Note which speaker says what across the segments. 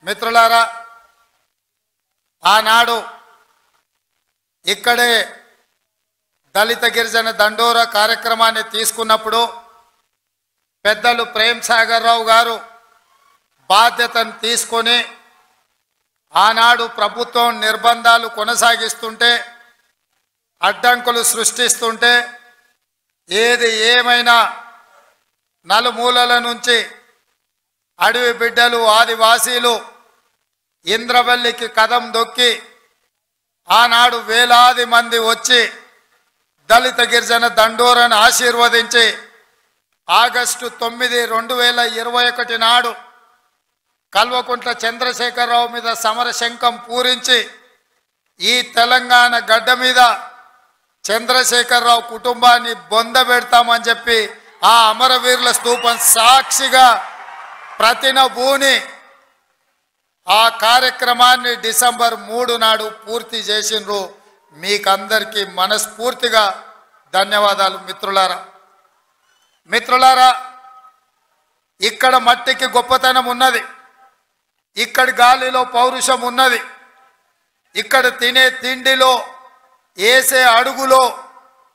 Speaker 1: మిత్రులారా, ఆనాడు ఇక్కడే దళిత గిరిజన దండోరా కార్యక్రమాన్ని తీసుకున్నప్పుడు పెద్దలు ప్రేమ్ సాగర్ రావు గారు బాధ్యతను తీసుకొని ఆనాడు ప్రభుత్వం నిర్బంధాలు కొనసాగిస్తుంటే, అడ్డంకులు సృష్టిస్తుంటే, ఏది ఏమైనా నలుమూలల నుంచి అడవి బిడ్డలు ఆదివాసీలు ఇంద్రవెల్లికి కదం దొక్కి ఆనాడు వేలాది మంది వచ్చి దళిత గిరిజన దండోరాను ఆశీర్వదించి ఆగస్టు 9, 2021 నాడు కల్వకుంట్ల చంద్రశేఖరరావు మీద సమరశంఖం పూరించి ఈ తెలంగాణ గడ్డ మీద చంద్రశేఖరరావు కుటుంబాన్ని బొందబెడతామని చెప్పి ఆ అమరవీరుల స్తూపం సాక్షిగా ప్రతినబూని ఆ కార్యక్రమాన్ని డిసెంబర్ 3 నాడు పూర్తి చేసిండ్రు. మీకందరికీ మనస్ఫూర్తిగా ధన్యవాదాలు. మిత్రులారా, ఇక్కడ మట్టికి గొప్పతనం ఉన్నది, ఇక్కడి గాలిలో పౌరుషం ఉన్నది, ఇక్కడ తినే తిండిలో వేసే అడుగులో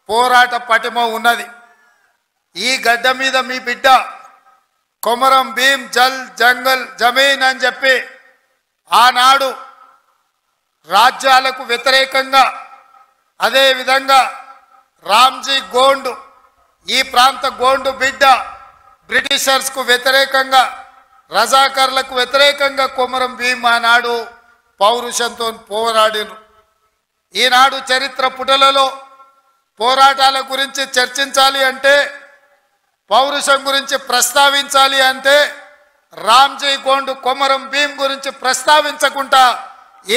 Speaker 1: పోరాట పటిమ ఉన్నది. ఈ గడ్డ మీద మీ బిడ్డ కొమరం భీం జల్ జంగల్ జమీన్ అని చెప్పి ఆనాడు రాజ్యాలకు వ్యతిరేకంగా, అదేవిధంగా రామ్జీ గోండు ఈ ప్రాంత గోండు బిడ్డ బ్రిటిషర్స్కు వ్యతిరేకంగా, రజాకర్లకు వ్యతిరేకంగా కొమరం భీం ఆనాడు పౌరుషంతో పోరాడిను. ఈనాడు చరిత్ర పుటలలో పోరాటాల గురించి చర్చించాలి అంటే, పౌరుషం గురించి ప్రస్తావించాలి అంటే రామ్జీ గోండు కొమరం భీం గురించి ప్రస్తావించకుండా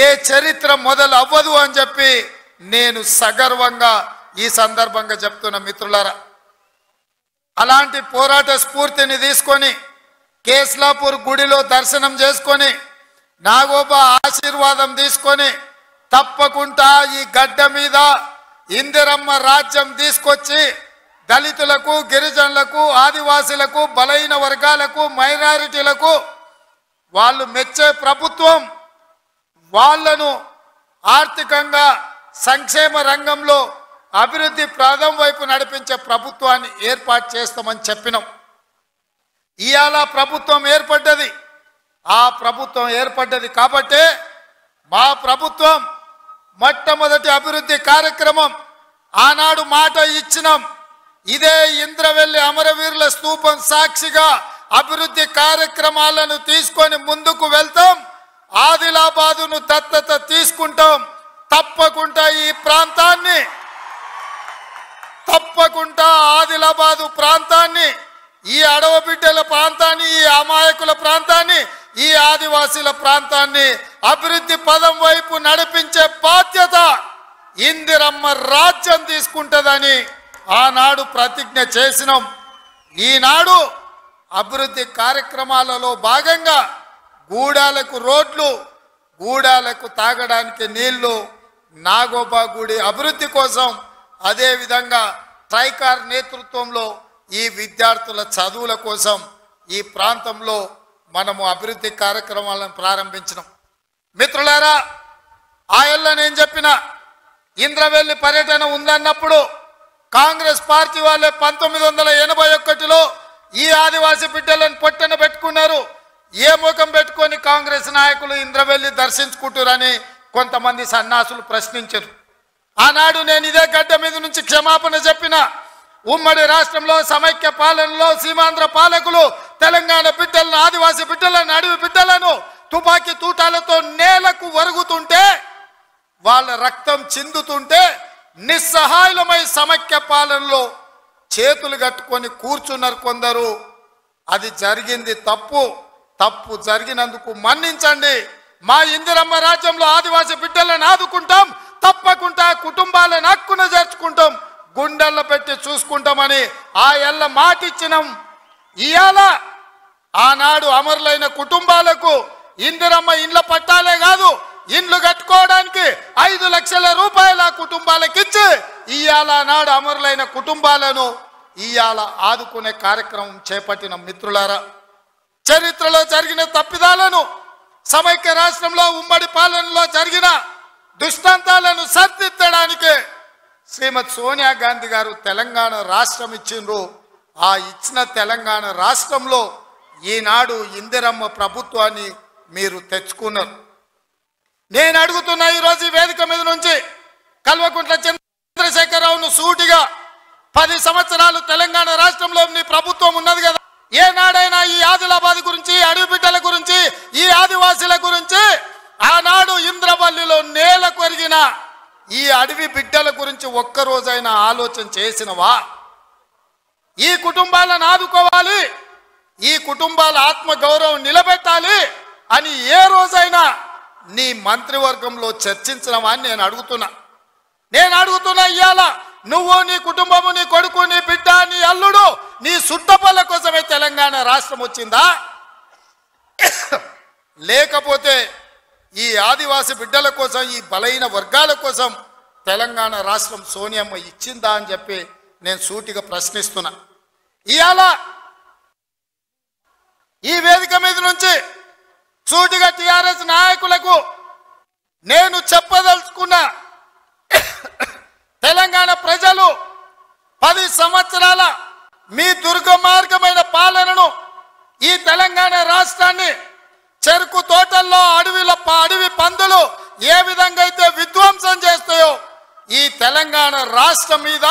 Speaker 1: ఏ చరిత్ర మొదలు అవ్వదు అని చెప్పి నేను సగర్వంగా ఈ సందర్భంగా చెప్తున్నా. మిత్రులారా, అలాంటి పోరాట స్ఫూర్తిని తీసుకొని కేస్లాపూర్ గుడిలో దర్శనం చేసుకొని నాగోబా ఆశీర్వాదం తీసుకొని తప్పకుండా ఈ గడ్డ మీద ఇందిరమ్మ రాజ్యం తీసుకొచ్చి దళితులకు, గిరిజనులకు, ఆదివాసులకు, బలహీన వర్గాలకు, మైనారిటీలకు వాళ్ళు మెచ్చే ప్రభుత్వం, వాళ్లను ఆర్థికంగా సంక్షేమ రంగంలో అభివృద్ధి ప్రాధం వైపు నడిపించే ప్రభుత్వాన్ని ఏర్పాటు చేస్తామని చెప్పినాం. ఇవాళ ప్రభుత్వం ఏర్పడ్డది. ఆ ప్రభుత్వం ఏర్పడ్డది కాబట్టే మా ప్రభుత్వం మొట్టమొదటి అభివృద్ధి కార్యక్రమం ఆనాడు మాట ఇచ్చినాం. ఇదే ఇంద్రవెల్లి అమరవీరుల స్తూపం సాక్షిగా అభివృద్ధి కార్యక్రమాలను తీసుకొని ముందుకు వెళ్తాం. ఆదిలాబాదును దత్తత తీసుకుంటాం. తప్పకుండా ఈ ప్రాంతాన్ని, తప్పకుండా ఆదిలాబాదు ప్రాంతాన్ని, ఈ అడవబిడ్డల ప్రాంతాన్ని, ఈ అమాయకుల ప్రాంతాన్ని, ఈ ఆదివాసీల ప్రాంతాన్ని అభివృద్ధి పదం వైపు నడిపించే బాధ్యత ఇందిరమ్మ రాజ్యం తీసుకుంటుందని ఆనాడు ప్రతిజ్ఞ చేసినాం. ఈనాడు అభివృద్ధి కార్యక్రమాలలో భాగంగా గూడాలకు రోడ్లు, గూడాలకు తాగడానికి నీళ్లు, నాగోబా గుడి అభివృద్ధి కోసం, అదేవిధంగా ట్రైకార్ నేతృత్వంలో ఈ విద్యార్థుల చదువుల కోసం ఈ ప్రాంతంలో మనము అభివృద్ధి కార్యక్రమాలను ప్రారంభించినాం. మిత్రులారా, ఆయల్ల నేను చెప్పిన ఇంద్రవెల్లి పర్యటన ఉందన్నప్పుడు కాంగ్రెస్ పార్టీ వాళ్ళే 1981లో ఈ ఆదివాసీ బిడ్డలను పొట్టన పెట్టుకున్నారు. ఏ ముఖం పెట్టుకొని కాంగ్రెస్ నాయకులు ఇంద్రవెల్లి దర్శించుకుంటారని కొంతమంది సన్నాసులు ప్రశ్నించారు. ఆనాడు నేను ఇదే గడ్డ మీద నుంచి క్షమాపణ చెప్పిన. ఉమ్మడి రాష్ట్రంలో సమైక్య పాలనలో సీమాంధ్ర పాలకులు తెలంగాణ బిడ్డలను, ఆదివాసీ బిడ్డలను, అడవి బిడ్డలను తుపాకీ తూటాలతో నేలకు వరుగుతుంటే, వాళ్ళ రక్తం చిందుతుంటే నిస్సహాయులమై సమైక్య పాలనలో చేతులు కట్టుకొని కూర్చున్నారు కొందరు. అది జరిగింది తప్పు. తప్పు జరిగినందుకు మన్నించండి. మా ఇందిరమ్మ రాజ్యంలో ఆదివాసీ బిడ్డలను ఆదుకుంటాం. తప్పకుండా కుటుంబాలను హక్కున చేర్చుకుంటాం, గుండెల్లో పెట్టి చూసుకుంటామని ఆ ఎల్ల మాటిచ్చినాం. ఇవాళ ఆనాడు అమరులైన కుటుంబాలకు ఇందిరమ్మ ఇండ్ల పట్టాలే కాదు, ఇండ్లు కట్టుకోవడానికి 5 లక్షల రూపాయల కుటుంబాలకు ఇచ్చి ఇవాళ నాడు అమరులైన కుటుంబాలను ఇవాళ ఆదుకునే కార్యక్రమం చేపట్టిన. మిత్రులారా, చరిత్రలో జరిగిన తప్పిదాలను సమైక్య రాష్ట్రంలో ఉమ్మడి పాలనలో జరిగిన దుష్టాంతాలను సరిదిద్దడానికి శ్రీమతి సోనియా గాంధీ గారు తెలంగాణ రాష్ట్రం ఇచ్చిండ్రు. ఆ ఇచ్చిన తెలంగాణ రాష్ట్రంలో ఈనాడు ఇందిరమ్మ ప్రభుత్వాన్ని మీరు తెచ్చుకున్నారు. నేను అడుగుతున్నా ఈరోజు ఈ వేదిక మీద నుంచి కల్వకుంట్ల చంద్రశేఖరరావును సూటిగా 10 సంవత్సరాలు తెలంగాణ రాష్ట్రంలో నీ ప్రభుత్వం ఉన్నది కదా, ఏనాడైనా ఈ ఆదిలాబాద్ గురించి, అడవి బిడ్డల గురించి, ఈ ఆదివాసీల గురించి, ఆనాడు ఇంద్రవల్లిలో నేల కొరిగిన ఈ అడవి బిడ్డల గురించి ఒక్కరోజైనా ఆలోచన చేసినవా? ఈ కుటుంబాలను ఆదుకోవాలి, ఈ కుటుంబాల ఆత్మ గౌరవం నిలబెట్టాలి అని ఏ రోజైనా నీ మంత్రివర్గంలో చర్చించినవా అని నేను అడుగుతున్నా. ఇవాళ నువ్వు, నీ కుటుంబము, నీ కొడుకు, నీ బిడ్డ, నీ అల్లుడు, నీ సుట్టపల్ల కోసమే తెలంగాణ రాష్ట్రం వచ్చిందా? లేకపోతే ఈ ఆదివాసి బిడ్డల కోసం, ఈ బలైన వర్గాల కోసం తెలంగాణ రాష్ట్రం సోనియమ్మ ఇచ్చిందా అని చెప్పి నేను సూటిగా ప్రశ్నిస్తున్నా. ఇవాళ ఈ వేదిక మీద నుంచి సూటిగా టిఆర్ఎస్ నాయకులకు నేను చెప్పదలుచుకున్నా, తెలంగాణ ప్రజలు 10 సంవత్సరాల మీ దుర్గమార్గమైన పాలనను, ఈ తెలంగాణ రాష్ట్రాన్ని చెరుకు తోటల్లో అడవి పందులు ఏ విధంగా అయితే విధ్వంసం చేస్తాయో ఈ తెలంగాణ రాష్ట్రం మీద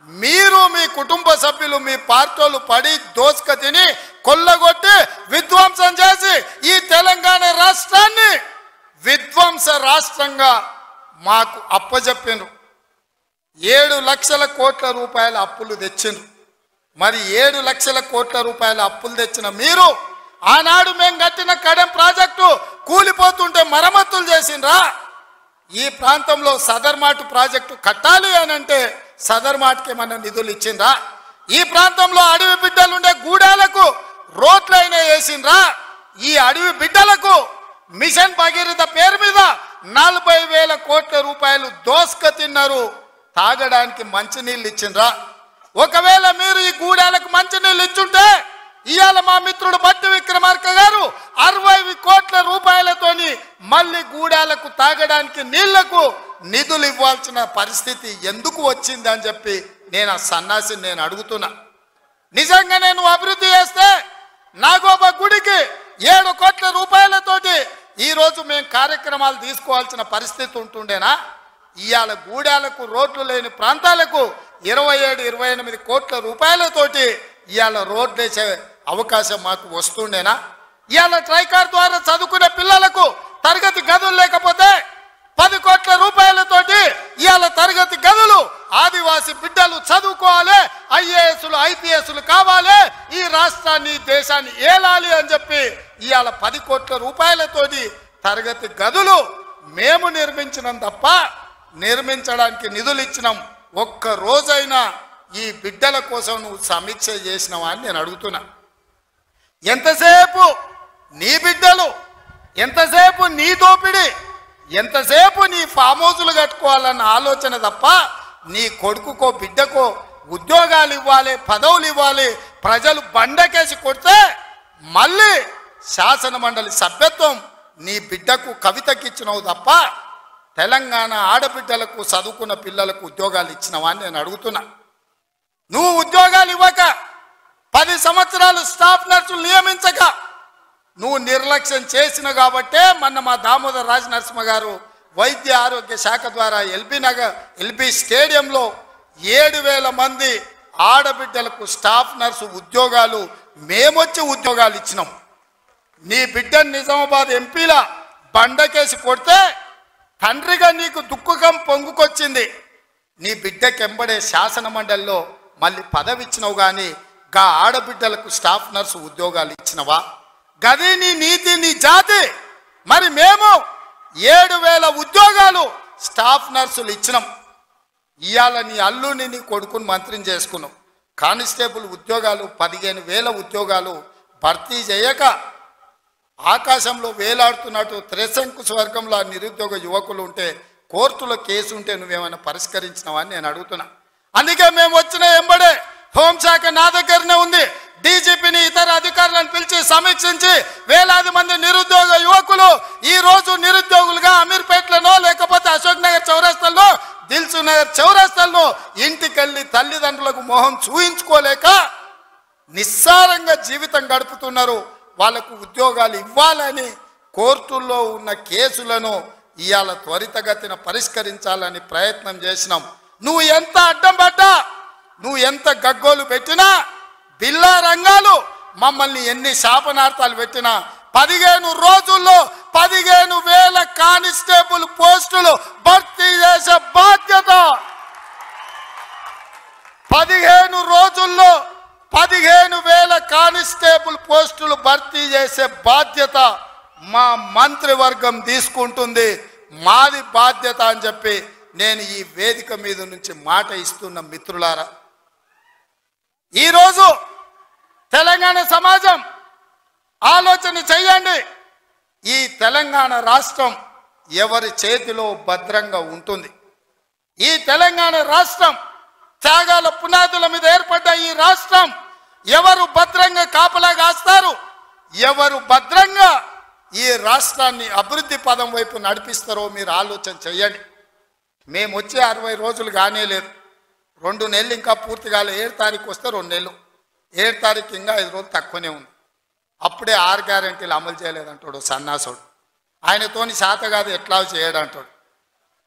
Speaker 1: మీరు, మీ కుటుంబ సభ్యులు, మీ పార్టీలు పడి దోసుక తిని కొల్లగొట్టి విధ్వంసం చేసి ఈ తెలంగాణ రాష్ట్రాన్ని విధ్వంస రాష్ట్రంగా మాకు అప్పజెప్పినారు. 7 లక్షల కోట్ల రూపాయల అప్పులు తెచ్చిండ్రు. మరి 7 లక్షల కోట్ల రూపాయల అప్పులు తెచ్చిన మీరు ఆనాడు మేము కట్టిన కడెం ప్రాజెక్టు కూలిపోతుంటే మరమ్మతులు చేసిండ్రా? ఈ ప్రాంతంలో సదర్మాటు ప్రాజెక్టు కట్టాలి అని అంటే సదర్మాటుకి ఏమన్నా నిధులు ఇచ్చిండ్రా? ఈ ప్రాంతంలో అడవి బిడ్డలుండే గూడాలకు రోడ్లైనా వేసిండ్రా? ఈ అడవి బిడ్డలకు మిషన్ భగీరథ పేరు మీద 40,000 కోట్ల రూపాయలు దోసుక తిన్నారు. తాగడానికి మంచినీళ్ళు ఇచ్చిండ్రా? ఒకవేళ మీరు ఈ గూడాలకు మంచినీళ్ళు ఇచ్చుంటే ఇవాళ మా మిత్రుడు బట్టి విక్రమార్క గారు 60 కోట్ల రూపాయలతోని మళ్ళీ గూడాలకు తాగడానికి నీళ్లకు నిధులు ఇవ్వాల్సిన పరిస్థితి ఎందుకు వచ్చింది అని చెప్పి నేను ఆ సన్నాసిని నేను అడుగుతున్నా. నిజంగా నేను అభివృద్ధి చేస్తే నాగోబా గుడికి 7 కోట్ల రూపాయలతోటి ఈరోజు మేము కార్యక్రమాలు తీసుకోవాల్సిన పరిస్థితి ఉంటుండేనా? ఇవాళ గూడాలకు రోడ్లు లేని ప్రాంతాలకు 27-28 కోట్ల రూపాయలతోటి ఇవాళ రోడ్లు వేసే అవకాశం మాకు వస్తుండేనా? ఇవాళ ట్రైకార్ ద్వారా చదువుకునే పిల్లలకు తరగతి గదులు లేకపోతే 10 కోట్ల రూపాయలతోటి ఇవాళ తరగతి గదులు ఆదివాసి బిడ్డలు చదువుకోవాలి, ఐఏఎస్లు ఐపీఎస్లు కావాలి, ఈ రాష్ట్రాన్ని దేశాన్ని ఏలాలి అని చెప్పి ఇవాళ 10 కోట్ల రూపాయలతోటి తరగతి గదులు మేము నిర్మించినాం తప్ప నిర్మించడానికి నిధులు ఇచ్చినాం. ఒక్క రోజైనా ఈ బిడ్డల కోసం నువ్వు సమీక్ష చేసినావా అని నేను అడుగుతున్నా. ఎంతసేపు నీ బిడ్డలు, ఎంతసేపు నీ దోపిడి, ఎంతసేపు నీ ఫామ్ హౌజులు కట్టుకోవాలన్న ఆలోచన తప్ప నీ కొడుకుకో బిడ్డకో ఉద్యోగాలు ఇవ్వాలి, పదవులు ఇవ్వాలి, ప్రజలు బండకేసి కొడితే మళ్ళీ శాసన మండలి సభ్యత్వం నీ బిడ్డకు కవితకి ఇచ్చినావు తప్ప తెలంగాణ ఆడబిడ్డలకు చదువుకున్న పిల్లలకు ఉద్యోగాలు ఇచ్చినావా అని నేను అడుగుతున్నా. నువ్వు ఉద్యోగాలు ఇవ్వక 10 సంవత్సరాలు స్టాఫ్ నర్సులు నియమించక నువ్వు నిర్లక్ష్యం చేసిన కాబట్టే మొన్న మా దామోదర్ రాజ నరసింహ గారు వైద్య ఆరోగ్య శాఖ ద్వారా ఎల్బీ స్టేడియంలో 7,000 మంది ఆడబిడ్డలకు స్టాఫ్ నర్సు ఉద్యోగాలు మేమొచ్చి ఉద్యోగాలు ఇచ్చినాం. నీ బిడ్డను నిజామాబాద్ ఎంపీల బండకేసి కొడితే తండ్రిగా నీకు దుఃఖం పొంగుకొచ్చింది. నీ బిడ్డకెంబడే శాసన మండలిలో మళ్ళీ పదవి ఇచ్చినావు, కానీ గా ఆడబిడ్డలకు స్టాఫ్ నర్సు ఉద్యోగాలు ఇచ్చినవా? గది నీ నీతి, నీ జాతి. మరి మేము 7,000 ఉద్యోగాలు స్టాఫ్ నర్సులు ఇచ్చినాం. ఇవాళ నీ అల్లుని, నీ కొడుకుని మంత్రిని చేసుకున్నాం. కానిస్టేబుల్ ఉద్యోగాలు 15,000 ఉద్యోగాలు భర్తీ చేయక ఆకాశంలో వేలాడుతున్నట్టు త్రిశంకు స్వర్గంలో నిరుద్యోగ యువకులు ఉంటే కోర్టులో కేసు ఉంటే నువ్వేమైనా పరిష్కరించినావా అని నేను అడుగుతున్నా. అందుకే మేము వచ్చిన ఎంబడే హోంశాఖ నా దగ్గరనే ఉంది. డీజీపీని, ఇతర అధికారులను పిలిచి సమీక్షించి వేలాది మంది నిరుద్యోగ యువకులు వాళ్ళు ఈ రోజు నిరుద్యోగులుగా అమీర్పేటలోనో లేకపోతే అశోక్ నగర్ చౌరస్తాల్లో దిల్సుఖ్ నగర్ చౌరస్తాల్లో ఇంటికెళ్ళి తల్లిదండ్రులకు మొహం చూయించుకోలేక నిస్సారంగా జీవితం గడుపుతున్నారు. వాళ్ళకు ఉద్యోగాలు ఇవ్వాలని కోర్టుల్లో ఉన్న కేసులను ఇవాళ త్వరితగతిన పరిష్కరించాలని ప్రయత్నం చేసినాం. నువ్వు ఎంత అడ్డం పడ్డా, నువ్వు ఎంత గగ్గోలు పెట్టినా, బిల్లా రంగాలు మమ్మల్ని ఎన్ని శాపనార్థాలు పెట్టినా 15 రోజుల్లో 15,000 కానిస్టేబుల్ పోస్టులు భర్తీ చేసే బాధ్యత, 15 రోజుల్లో 15,000 కానిస్టేబుల్ పోస్టులు భర్తీ చేసే బాధ్యత మా మంత్రివర్గం తీసుకుంటుంది. మాది బాధ్యత అని చెప్పి నేను ఈ వేదిక మీద నుంచి మాట ఇస్తున్న మిత్రులారా, ఈరోజు తెలంగాణ సమాజం ఆలోచన చెయ్యండి. ఈ తెలంగాణ రాష్ట్రం ఎవరి చేతిలో భద్రంగా ఉంటుంది? ఈ తెలంగాణ రాష్ట్రం త్యాగాల పునాదుల మీద ఏర్పడ్డ ఈ రాష్ట్రం ఎవరు భద్రంగా కాపలా కాస్తారు? ఎవరు భద్రంగా ఈ రాష్ట్రాన్ని అభివృద్ధి పదం వైపు నడిపిస్తారో మీరు ఆలోచన చెయ్యండి. మేము వచ్చే 60 రోజులు కానే లేదు, 2 నెలలు ఇంకా పూర్తి కాలే. 7 తారీఖు వస్తే 2 నెలలు, 7 తారీఖు ఇంకా 5 రోజులు తక్కువనే ఉంది. అప్పుడే 6 గ్యారెంటీలు అమలు చేయలేదంటాడు సన్నాసుడు. ఆయనతోని శాత కాదు ఎట్లా చేయడంటాడు.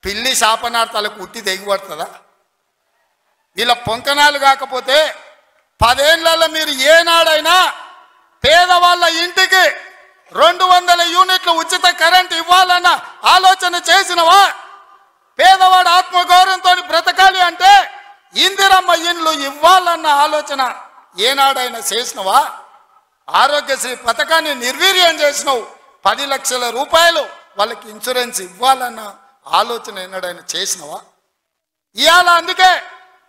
Speaker 1: పిల్లి శాపనార్థాలకు ఉట్టి తెగిపడుతుందా? వీళ్ళ పొంకనాలు కాకపోతే 10 ఏళ్లలో మీరు ఏనాడైనా పేదవాళ్ళ ఇంటికి 200 యూనిట్లు ఉచిత కరెంట్ ఇవ్వాలన్న ఆలోచన చేసినవా? పేదవాడు ఆత్మగౌరవంతో బ్రతకాలి అంటే ఇందిరమ్మ ఇండ్లు ఇవ్వాలన్న ఆలోచన ఏనాడైనా చేసినవా? ఆరోగ్యశ్రీ పథకాన్ని నిర్వీర్యం చేసినావు. 10 లక్షల రూపాయలు వాళ్ళకి ఇన్సూరెన్స్ ఇవ్వాలన్న ఆలోచన ఏనాడైనా చేసినవా? ఇవాళ అందుకే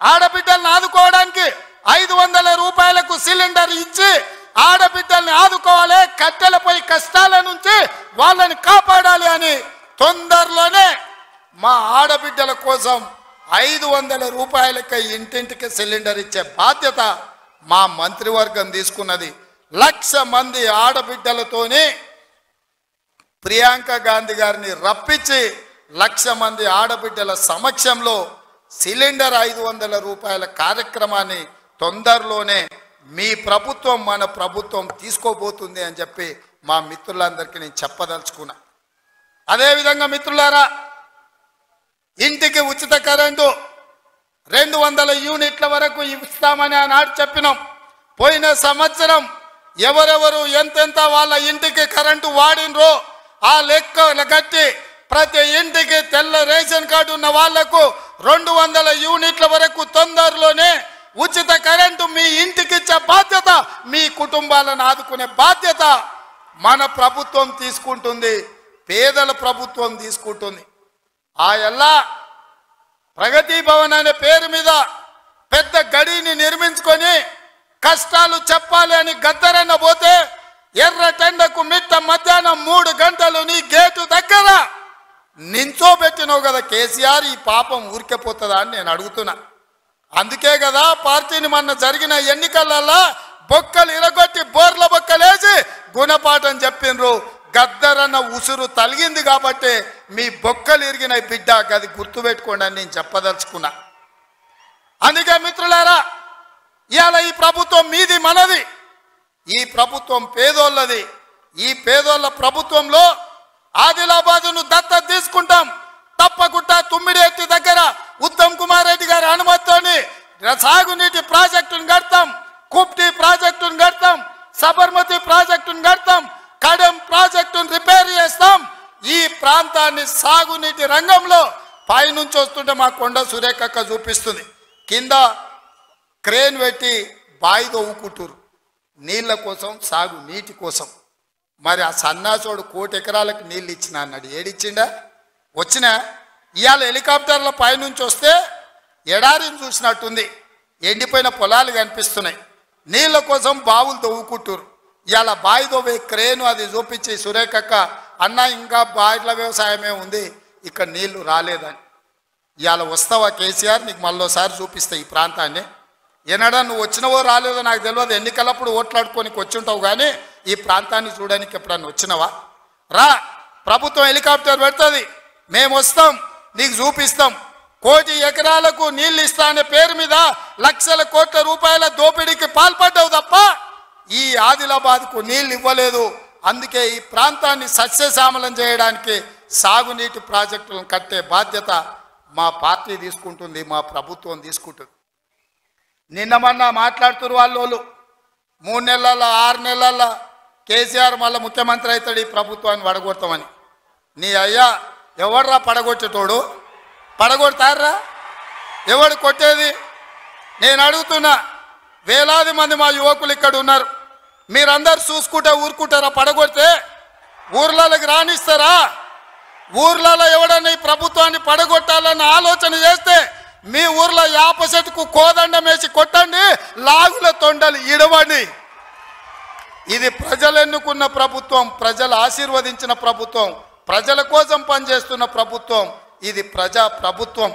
Speaker 1: ఆడబిడ్డల్ని ఆదుకోవడానికి 500 రూపాయలకు సిలిండర్ ఇచ్చి ఆడబిడ్డల్ని ఆదుకోవాలి, కట్టెలపై కష్టాల నుంచి వాళ్ళని కాపాడాలి అని తొందరలోనే మా ఆడబిడ్డల కోసం 500 రూపాయలకి ఇంటింటికి సిలిండర్ ఇచ్చే బాధ్యత మా మంత్రివర్గం తీసుకున్నది. 1,00,000 మంది ఆడబిడ్డలతోనే ప్రియాంక గాంధీ గారిని రప్పించి 1,00,000 మంది ఆడబిడ్డల సమక్షంలో సిలిండర్ 500 రూపాయల కార్యక్రమాన్ని తొందరలోనే మీ ప్రభుత్వం మన ప్రభుత్వం తీసుకోబోతుంది అని చెప్పి మా మిత్రులందరికీ నేను చెప్పదలుచుకున్నా. అదేవిధంగా మిత్రులారా, ఇంటికి ఉచిత కరెంటు 200 యూనిట్ల వరకు ఇస్తామని ఆనాడు చెప్పినాం. పోయిన సంవత్సరం ఎవరెవరు ఎంతెంత వాళ్ళ ఇంటికి కరెంటు వాడినరో ఆ లెక్క కట్టి ప్రతి ఇంటికి తెల్ల రేషన్ కార్డు ఉన్న వాళ్లకు 200 యూనిట్ల వరకు తొందరలోనే ఉచిత కరెంటు మీ ఇంటికి ఇచ్చే బాధ్యత, మీ కుటుంబాలను ఆదుకునే బాధ్యత మన ప్రభుత్వం తీసుకుంటుంది, పేదల ప్రభుత్వం తీసుకుంటుంది. ఆ ఎల్లా ప్రగతి భవన్ అనే పేరు మీద పెద్ద గడిని నిర్మించుకొని కష్టాలు చెప్పాలి అని గద్దరన్న పోతే ఎర్రటెండకు మిట్ట మధ్యాహ్నం 3 గంటలు నీ గేటు దగ్గర నించోబెట్టినావు కదా కేసీఆర్. ఈ పాపం ఊరికెపోతుందా అని నేను అడుగుతున్నా. అందుకే కదా పార్టీని మొన్న జరిగిన ఎన్నికలలో బొక్కలు ఇరగొట్టి బోర్ల బొక్కలేసి గుణపాఠం చెప్పిండ్రు. గద్దరన్న ఉసురు తలిగింది కాబట్టి మీ బొక్కలు ఇరిగిన బిడ్డ, అది గుర్తుపెట్టుకోండి అని నేను చెప్పదలుచుకున్నా. అందుకే మిత్రులారా, ఇవాళ ఈ ప్రభుత్వం మీది మనది, ఈ ప్రభుత్వం పేదోళ్ళది. ఈ పేదోళ్ళ ప్రభుత్వంలో ఆదిలాబాదును దత్తత తీసుకుంటాం. తప్పకుండా తుమ్మిడిఎత్తి దగ్గర ఉత్తమ్ కుమార్ రెడ్డి గారి అనుమతితోని సాగునీటి ప్రాజెక్టును కడతాం, కుప్టి ప్రాజెక్టును కడతాం, సబర్మతి ప్రాజెక్టును కడతాం, కడెం ప్రాజెక్టును రిపేర్ చేస్తాం. ఈ ప్రాంతాన్ని సాగునీటి రంగంలో పైనుంచి వస్తుంటే మా కొండ సురేఖక్క చూపిస్తుంది, కింద క్రేన్ పెట్టి బాయి తవ్వుకుంటారు నీళ్ళ కోసం, సాగు నీటి కోసం. మరి ఆ సన్నాసోడు 1 కోటి ఎకరాలకు నీళ్ళు ఇచ్చిన అన్నాడు, ఏడిచ్చిండా? వచ్చినా ఇవాళ హెలికాప్టర్ల పైనుంచి వస్తే ఎడారిని చూసినట్టుంది, ఎండిపోయిన పొలాలు కనిపిస్తున్నాయి. నీళ్ళ కోసం బావులు తవ్వుకుంటారు. ఇవాళ బావి తవ్వే క్రేను అది చూపించి సురేఖక్క అన్న ఇంకా బాయిల వ్యవసాయమే ఉంది, ఇక్కడ నీళ్లు రాలేదని. ఇవాళ వస్తావా కేసీఆర్? నీకు మళ్ళోసారి చూపిస్తా ఈ ప్రాంతాన్ని. ఎన్నడా నువ్వు వచ్చినవో రాలేదో నాకు తెలియదు, ఎన్నికలప్పుడు ఓట్లాడుకోనికి వచ్చి ఉంటావు, కానీ ఈ ప్రాంతాన్ని చూడడానికి ఎప్పుడన్నా వచ్చినవా? రా, ప్రభుత్వం హెలికాప్టర్ పెడుతుంది, మేము వస్తాం, నీకు చూపిస్తాం. 1 కోటి ఎకరాలకు నీళ్లు ఇస్తా అనే పేరు మీద లక్షల కోట్ల రూపాయల దోపిడీకి పాల్పడ్డావు తప్ప ఈ ఆదిలాబాద్కు నీళ్లు ఇవ్వలేదు. అందుకే ఈ ప్రాంతాన్ని సస్యశ్యామలం చేయడానికి సాగునీటి ప్రాజెక్టులను కట్టే బాధ్యత మా పార్టీ తీసుకుంటుంది, మా ప్రభుత్వం తీసుకుంటుంది. నిన్న మొన్న మాట్లాడుతున్నారు వాళ్ళు 3 నెలల్లో 6 నెలల్లో కేసీఆర్ మళ్ళీ ముఖ్యమంత్రి అవుతాడు, ఈ ప్రభుత్వాన్ని పడగొడతామని. నీ అయ్యా ఎవడ్రా పడగొట్టేటోడు? పడగొడతారా? ఎవడు కొట్టేది? నేను అడుగుతున్నా, వేలాది మంది మా యువకులు ఇక్కడ ఉన్నారు, మీరందరూ చూసుకుంటే ఊరుకుంటారా? పడగొడితే ఊర్లలోకి రానిస్తారా? ఊర్లలో ఎవడన్నా ఈ ప్రభుత్వాన్ని పడగొట్టాలన్న ఆలోచన చేస్తే మీ ఊర్లో యాప చెట్టుకు కోదండం వేసి కొట్టండి, లాగుల తొండలు ఇడవండి. ఇది ప్రజలు ఎన్నుకున్న ప్రభుత్వం, ప్రజలు ఆశీర్వదించిన ప్రభుత్వం, ప్రజల కోసం పనిచేస్తున్న ప్రభుత్వం. ఇది ప్రజా ప్రభుత్వం.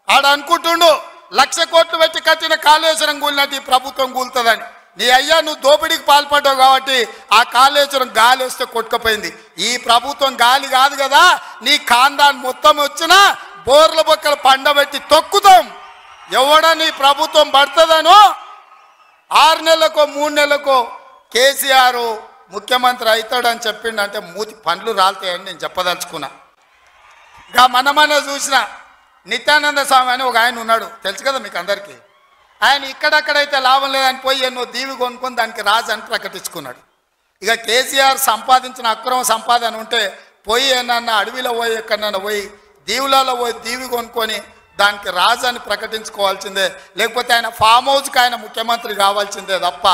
Speaker 1: ఆడ అనుకుంటుండు 1,00,000 కోట్లు పెట్టి కట్టిన కాళేశ్వరం కూలినట్టు ఈ ప్రభుత్వం కూలుతుందని. నీ అయ్యా నువ్వు దోపిడీకి పాల్పడ్డావు కాబట్టి ఆ కాళేశ్వరం గాలి వస్తే కొట్టుకుపోయింది. ఈ ప్రభుత్వం గాలి కాదు కదా, నీ ఖాందాన్ మొత్తం వచ్చినా బోర్ల బొక్కలు పండబెట్టి తొక్కుతాం. ఎవడని ప్రభుత్వం పడుతుందనో 6 నెలలకో 3 నెలలకో కేసీఆర్ ముఖ్యమంత్రి అవుతాడని చెప్పిండంటే మూతి పండ్లు రాలుతాయని నేను చెప్పదలుచుకున్నా. ఇంకా మనమనే చూసిన నిత్యానంద స్వామి అని ఒక ఆయన ఉన్నాడు, తెలుసు కదా మీకు అందరికీ. ఆయన ఇక్కడక్కడైతే లాభం లేదని పోయి ఎన్నో దీవి కొనుక్కొని దానికి రాజు అని ప్రకటించుకున్నాడు. ఇక కేసీఆర్ సంపాదించిన అక్రమ సంపాదన ఉంటే పోయి ఏమన్నా అడవిలో పోయి ఎక్కడన్నా పోయి దీవులలో పోయి దీవి కొనుక్కొని దానికి రాజు అని ప్రకటించుకోవాల్సిందే, లేకపోతే ఆయన ఫామ్ హౌస్కి ఆయన ముఖ్యమంత్రి కావాల్సిందే తప్ప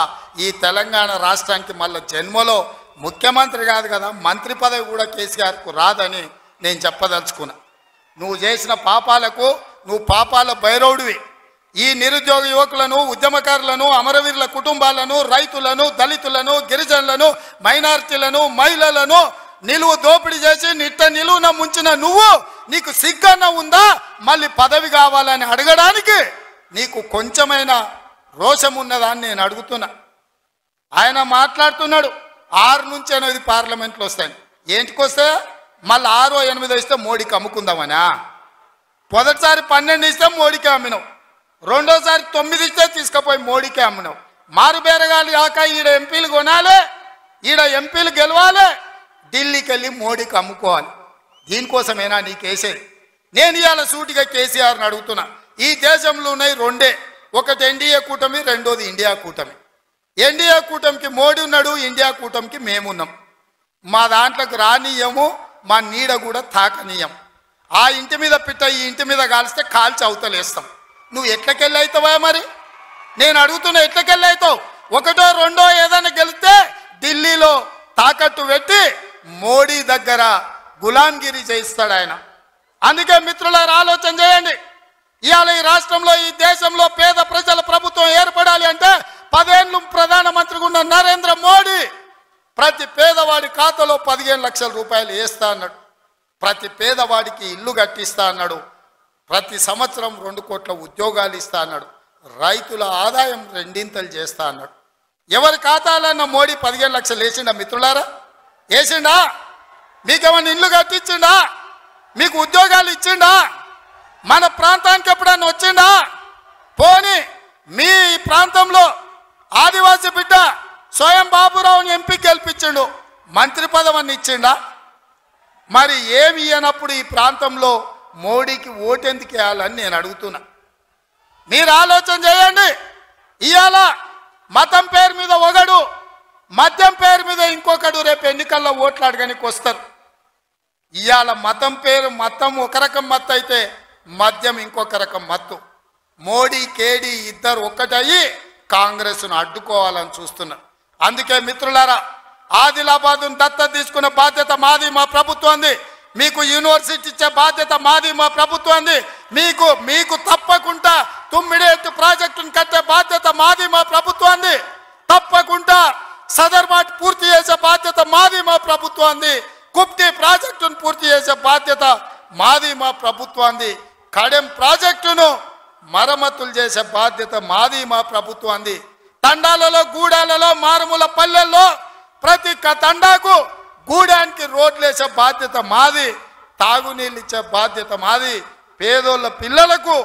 Speaker 1: ఈ తెలంగాణ రాష్ట్రానికి మళ్ళీ జన్మలో ముఖ్యమంత్రి కాదు కదా, మంత్రి పదవి కూడా కేసీఆర్కు రాదని నేను చెప్పదలుచుకున్నా. నువ్వు చేసిన పాపాలకు నువ్వు పాపాల భైరవుడివి. ఈ నిరుద్యోగ యువకులను, ఉద్యమకారులను, అమరవీరుల కుటుంబాలను, రైతులను, దళితులను, గిరిజనులను, మైనారిటీలను, మహిళలను నిలువు దోపిడీ చేసి నిలువున ముంచిన నువ్వు, నీకు సిగ్గన్న ఉందా మళ్ళీ పదవి కావాలని అడగడానికి? నీకు కొంచెమైనా రోషం ఉన్నదాన్ని నేను అడుగుతున్నా. ఆయన మాట్లాడుతున్నాడు 6 నుంచి 8 పార్లమెంట్లు వస్తాయి. ఏంటికొస్తే మళ్ళీ 6, 8 ఇస్తే మోడీకి అమ్ముకుందామనా? మొదటిసారి 12 ఇస్తే మోడీకే అమ్మినావు, రెండోసారి 9 ఇస్తే తీసుకుపోయి మోడీకే అమ్మినావు. మారు బేరగాలి కాక ఈడ ఎంపీలు కొనాలి, ఈడ ఎంపీలు గెలవాలి, ఢిల్లీకి వెళ్ళి మోడీకి అమ్ముకోవాలి. దీనికోసమేనా నీకు వేసేది? నేను ఇవాళ సూటిగా కేసీఆర్ని అడుగుతున్నా. ఈ దేశంలో ఉన్నాయి 2, ఒకటి ఎన్డీఏ కూటమి, రెండోది ఇండియా కూటమి. ఎన్డీఏ కూటమికి మోడీ ఉన్నాడు, ఇండియా కూటమికి మేమున్నాం. మా దాంట్లోకి రానీయము, మా నీడ కూడా తాకనీయం. ఆ ఇంటి మీద పిట్ట ఈ ఇంటి మీద కాలిస్తే కాల్చి అవతలేస్తాం. నువ్వు ఎట్లకెళ్ళి అవుతావా? మరి నేను అడుగుతున్నా, ఎట్లకెళ్ళి అవుతావు? 1, 2 ఏదైనా గెలిస్తే ఢిల్లీలో తాకట్టు పెట్టి మోడీ దగ్గర గులాంగిరి చేయిస్తాడు ఆయన. అందుకే మిత్రులారా ఆలోచన చేయండి. ఇవాళ ఈ రాష్ట్రంలో, ఈ దేశంలో పేద ప్రజల ప్రభుత్వం ఏర్పడాలి అంటే 10 ఏళ్ళు ప్రధానమంత్రిగా ఉన్న నరేంద్ర మోడీ ప్రతి పేదవాడి ఖాతాలో 15 లక్షల రూపాయలు వేస్తా అన్నాడు, ప్రతి పేదవాడికి ఇల్లు కట్టిస్తా అన్నాడు, ప్రతి సంవత్సరం 2 కోట్ల ఉద్యోగాలు ఇస్తా అన్నాడు, రైతుల ఆదాయం 2 చేస్తా అన్నాడు. ఎవరి ఖాతాలన్నా మోడీ 15 లక్షలు వేసిండా మిత్రులారా? వేసిండా? మీకేమన్నా ఇల్లు కట్టించిండా? మీకు ఉద్యోగాలు ఇచ్చిండా? మన ప్రాంతానికి ఎప్పుడన్నా వచ్చిండా? పోనీ మీ ప్రాంతంలో ఆదివాసీ బిడ్డ స్వయం బాబురావుని ఎంపీ గెలిపించిండు, మంత్రి పదవిని ఇచ్చిండా? మరి ఏమి ఇయ్యనప్పుడు ఈ ప్రాంతంలో మోడీకి ఓటెందుకు వేయాలని నేను అడుగుతున్నా. మీరు ఆలోచన చేయండి. ఇవాళ మతం పేరు మీద ఒకడు, మద్యం పేరు మీద ఇంకొకడు రేపు ఎన్నికల్లో ఓట్లు అడగడానికి వస్తారు. ఇవాళ మతం ఒక రకం మత్తు అయితే మద్యం ఇంకొక రకం మత్తు. మోడీ కేడీ ఇద్దరు ఒక్కటయ్యి కాంగ్రెస్ను అడ్డుకోవాలని చూస్తున్నారు. అందుకే మిత్రులారా, ఆదిలాబాద్ను దత్తత తీసుకునే బాధ్యత మాది, మా ప్రభుత్వంది. మీకు యూనివర్సిటీ ఇచ్చే బాధ్యత మాది, మా ప్రభుత్వంది. మీకు తప్పకుండా తుమ్మిడేట్టు ప్రాజెక్టును కట్టే బాధ్యత మాది, మా ప్రభుత్వంది. తప్పకుండా సదర్మాట్ పూర్తి చేసే బాధ్యత మాది, మా ప్రభుత్వంది. కుప్టి ప్రాజెక్టును పూర్తి చేసే బాధ్యత మాది, మా ప్రభుత్వంది. కడెం ప్రాజెక్టును మరమ్మతులు చేసే బాధ్యత మాది, మా ప్రభుత్వంది. తండాలలో, గూడాలలో, మారుమూల పల్లెల్లో ప్రతి తండాకు, గూడానికి రోడ్లు వేసే బాధ్యత మాది, తాగునీళ్ళు ఇచ్చే బాధ్యత మాది, పేదోళ్ళ పిల్లలకు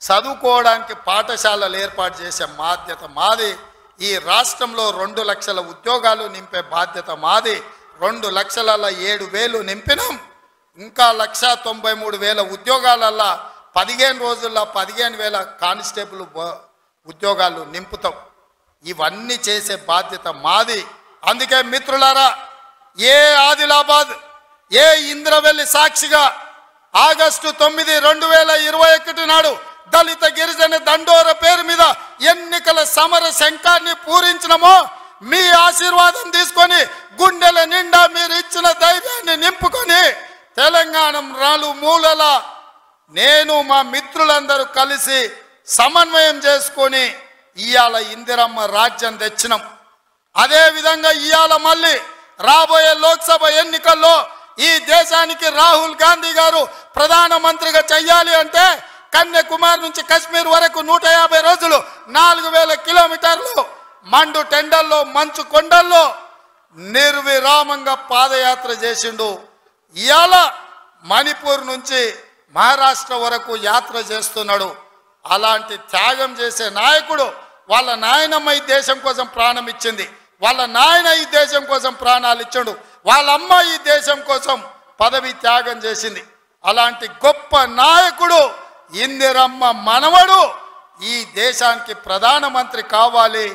Speaker 1: చదువుకోవడానికి పాఠశాలలు ఏర్పాటు చేసే బాధ్యత మాది, ఈ రాష్ట్రంలో 2 లక్షల ఉద్యోగాలు నింపే బాధ్యత మాది. 2,07,000 నింపినాం. ఇంకా 1,93,000 ఉద్యోగాలల్లా 15 రోజుల్లో 15,000 కానిస్టేబుల్ ఉద్యోగాలు నింపుతాం. ఇవన్నీ చేసే బాధ్యత మాది. అందుకే మిత్రులారా, ఏ ఆదిలాబాద్, ఏ ఇంద్రవెల్లి సాక్షిగా ఆగస్టు 9, 2021 నాడు దళిత గిరిజన దండోర పేరు మీద ఎన్నికల సమర శంఖాన్ని పూరించినమో, మీ ఆశీర్వాదం తీసుకొని గుండెల నిండా మీరు ఇచ్చిన ధైర్యాన్ని నింపుకొని తెలంగాణ మూలల నేను మా మిత్రులందరూ కలిసి సమన్వయం చేసుకొని ఇవాళ ఇందిరమ్మ రాజ్యం తెచ్చినాం. అదే విధంగా ఇవాళ మళ్ళీ రాబోయే లోక్సభ ఎన్నికల్లో ఈ దేశానికి రాహుల్ గాంధీ గారు ప్రధానమంత్రిగా చెయ్యాలి అంటే కన్యాకుమారి నుంచి కశ్మీర్ వరకు 150 రోజులు 4,000 కిలోమీటర్లు మండు టెండల్లో మంచు కొండల్లో నిర్విరామంగా పాదయాత్ర చేసిండు. ఇవాళ మణిపూర్ నుంచి మహారాష్ట్ర వరకు యాత్ర చేస్తున్నాడు. అలాంటి త్యాగం చేసే నాయకుడు, వాళ్ళ నాయనమ్మ ఈ దేశం కోసం ప్రాణం ఇచ్చింది, వాళ్ళ నాయన ఈ దేశం కోసం ప్రాణాలు ఇచ్చాడు, వాళ్ళ అమ్మ ఈ దేశం కోసం పదవి త్యాగం చేసింది. అలాంటి గొప్ప నాయకుడు ఇందిరమ్మ మనవడు ఈ దేశానికి ప్రధానమంత్రి కావాలి,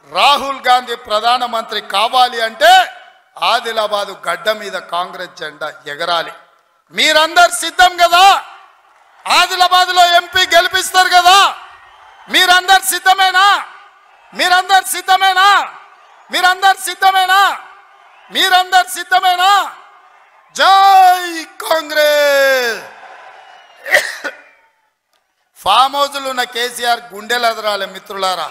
Speaker 1: రాహుల్ గాంధీ ప్రధానమంత్రి కావాలి అంటే ఆదిలాబాదు గడ్డ మీద కాంగ్రెస్ జెండా ఎగరాలి. మీరందరు సిద్ధం కదా? ఆదిలాబాద్లో ఎంపీ గెలిపిస్తారు కదా? మీరందరు సిద్ధమేనా? మీరందరు సిద్ధమేనా? మీరందరు సిద్ధమేనా? మీరందరు సిద్ధమేనా? జై కాంగ్రెస్. ఫామ్ హౌస్లు ఉన్న కేసీఆర్ గుండెలు ఎదరాలి మిత్రులారా.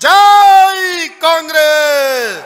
Speaker 1: జై కాంగ్రెస్.